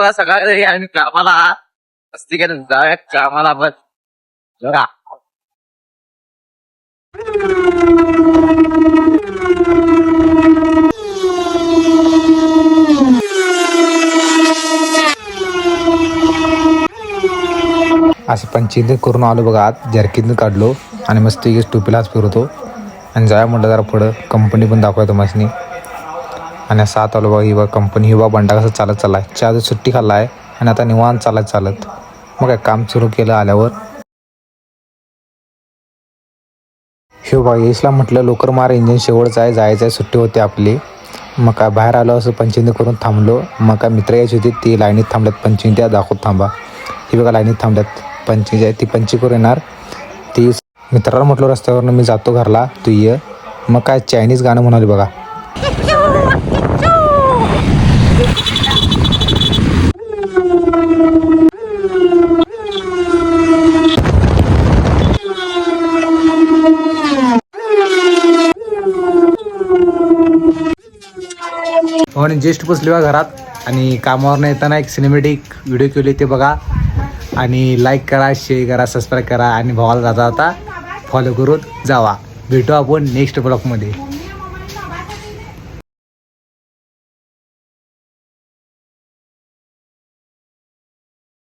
बघा सकाळी आणि कामाला असती का जाऊया कामाला बस बघा. असे पंचिंग करून आलो बघा आत जर्किन काढलो आणि मस्त टोपीलाच फिरवतो आणि जाऊया म्हटलं जरा पुढं कंपनी पण दाखवायचं मशनी. आणि असं आत आलो बघा ही बघा कंपनी ही बघा बंडा कसं चालत चालला आहे. चहा सुट्टी खाल्ला आहे आणि आता निवांत चालत मग काय काम सुरू केलं आल्यावर. हे बघा येशला म्हटलं लवकर मार इंजिन शेवटचं आहे जायचं आहे सुट्टी होती आपली. मग काय बाहेर आलो असं पंचिंग करून थांबलो. मग काय मित्र यायची होती ती लाईनीत थांबल्यात पंचिंग त्या दाखवत थांबा. ही बघा लाईनीत थांबल्यात पंचिंग आहे ती पंचिंग करून येणार. ती मित्राला म्हटलं रस्त्यावरनं मी जातो घरला तू ये. मग काय चायनीज गाणं म्हणाले बघा. आणि जेस्ट बसले बघा घरात आणि कामावर येताना एक सिनेमॅटिक व्हिडिओ केली ते बघा. आणि लाईक करा शेअर करा सबस्क्राईब करा आणि भावाला जाता फॉलो करून जावा. भेटू आपण नेक्स्ट ब्लॉगमध्ये.